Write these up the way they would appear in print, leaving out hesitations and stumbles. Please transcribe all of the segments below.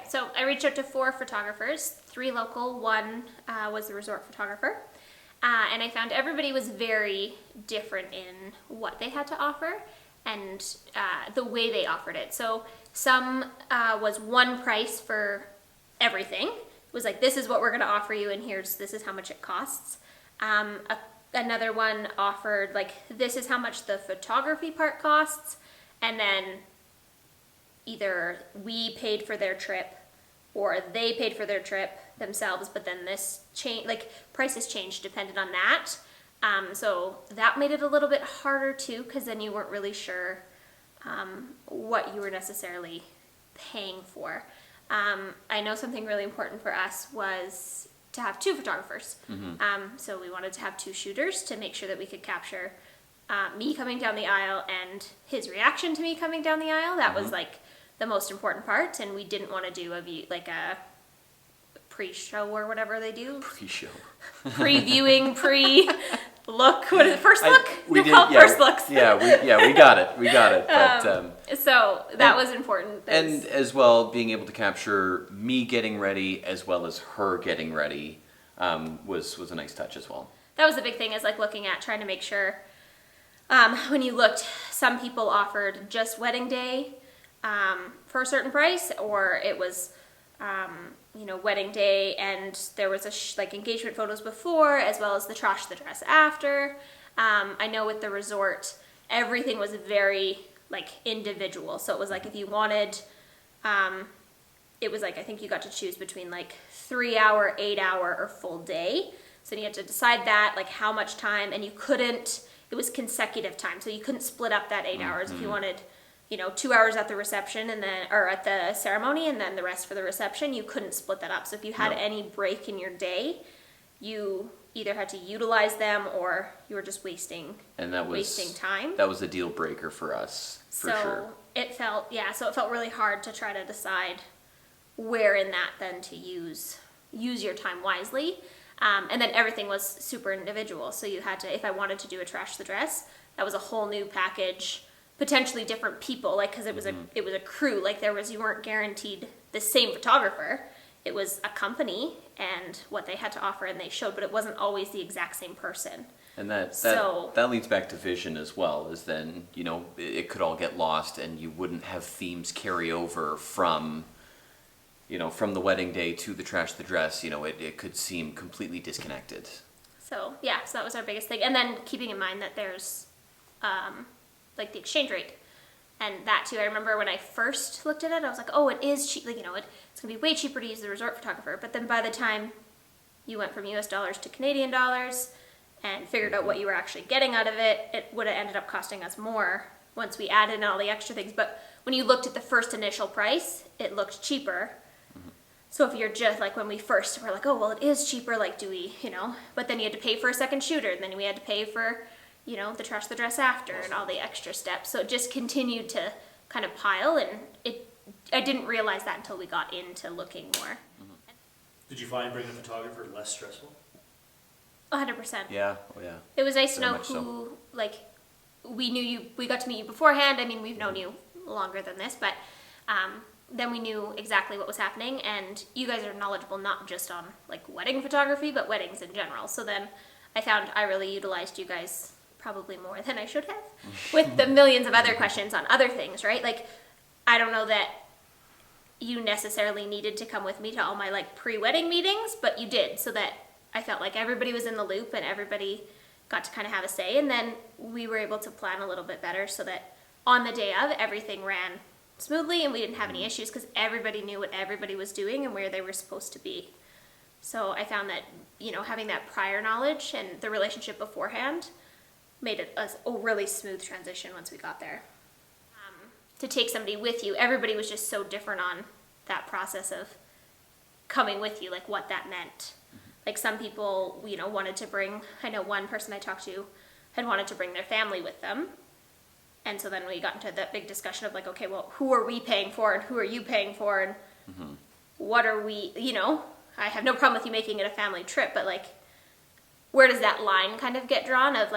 So I reached out to 4 photographers, 3 local, 1 was the resort photographer. And I found everybody was very different in what they had to offer and the way they offered it. So some was one price for everything. It was like, this is what we're going to offer you, and this is how much it costs. Another one offered like, this is how much the photography part costs, and then either we paid for their trip or they paid for their trip themselves, but then prices changed depending on that. So that made it a little bit harder too, because then you weren't really sure what you were necessarily paying for. I know something really important for us was to have 2 photographers. So we wanted to have 2 shooters to make sure that we could capture me coming down the aisle and his reaction to me coming down the aisle. That was like the most important part, and we didn't want to do a pre-show or whatever they do. Pre-show. Previewing, look. What is it? First look? First looks. we got it. But, so that was important. And as well, being able to capture me getting ready as well as her getting ready was a nice touch as well. That was the big thing, is like looking at trying to make sure when you looked, some people offered just wedding day for a certain price, or it was wedding day and there was engagement photos before, as well as the trash the dress after. I know with the resort, everything was very individual. So it was like, if you wanted, it was like, I think you got to choose between 3 hour, 8 hour, or full day. So you had to decide that, how much time, and you couldn't, it was consecutive time. So you couldn't split up that 8 hours. If you wanted 2 hours at the reception or at the ceremony, and then the rest for the reception, you couldn't split that up. So if you had any break in your day, you either had to utilize them or you were just wasting time. That was a deal breaker for us, for sure. It felt really hard to try to decide where in that then to use your time wisely. And then everything was super individual. So you had to, if I wanted to do a trash the dress, that was a whole new package. Potentially different people, because it was a crew. You weren't guaranteed the same photographer. It was a company and what they had to offer, and they showed, but it wasn't always the exact same person. And that leads back to vision as well. Is then it could all get lost, and you wouldn't have themes carry over from the wedding day to the trash the dress. It could seem completely disconnected. So that was our biggest thing, and then keeping in mind that there's the exchange rate, and that too. I remember when I first looked at it, I was like, oh, it is cheap. It's gonna be way cheaper to use the resort photographer. But then by the time you went from US dollars to Canadian dollars and figured out what you were actually getting out of it, it would have ended up costing us more once we added in all the extra things. But when you looked at the first initial price, it looked cheaper. So if you're just when we first were like, oh, well, it is cheaper, do we, but then you had to pay for a second shooter, and then we had to pay for the trash the dress after and all the extra steps. So it just continued to kind of pile, and I didn't realize that until we got into looking more. Did you find bringing a photographer less stressful? 100%. Yeah. Oh yeah. It was nice to know who, we knew you, we got to meet you beforehand. I mean, we've known you longer than this, but then we knew exactly what was happening, and you guys are knowledgeable not just on wedding photography, but weddings in general. So then I found I really utilized you guys probably more than I should have with the millions of other questions on other things, right? I don't know that you necessarily needed to come with me to all my pre-wedding meetings, but you did, so that I felt like everybody was in the loop and everybody got to kind of have a say, and then we were able to plan a little bit better so that on the day of, everything ran smoothly and we didn't have any issues because everybody knew what everybody was doing and where they were supposed to be. So I found that, having that prior knowledge and the relationship beforehand made it a really smooth transition once we got there. To take somebody with you, everybody was just so different on that process of coming with you, what that meant. Some people, wanted to bring, I know one person I talked to had wanted to bring their family with them. And so then we got into that big discussion of okay, well, who are we paying for and who are you paying for, and what are we, I have no problem with you making it a family trip, but where does that line kind of get drawn of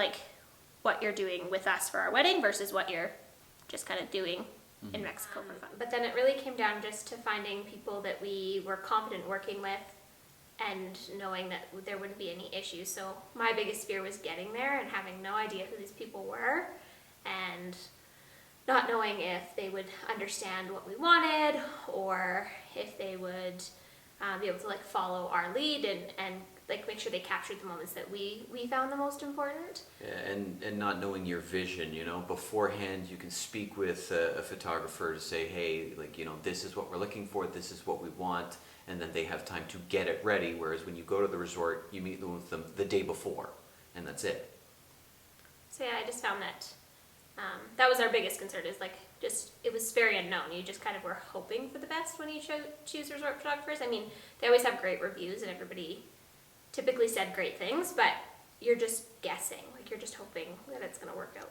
what you're doing with us for our wedding versus what you're just kind of doing in Mexico for fun. But then it really came down just to finding people that we were confident working with and knowing that there wouldn't be any issues. So my biggest fear was getting there and having no idea who these people were and not knowing if they would understand what we wanted or if they would be able to like follow our lead and like make sure they captured the moments that we found the most important. Yeah, and not knowing your vision, you know, beforehand you can speak with a photographer to say, hey, like, you know, this is what we're looking for, this is what we want, and then they have time to get it ready, whereas when you go to the resort, you meet with them the day before, and that's it. So yeah, I just found that that was our biggest concern is like just it was very unknown. You just kind of were hoping for the best when you choose resort photographers. I mean, they always have great reviews and everybody typically said great things, but you're just guessing. Like you're just hoping that it's going to work out.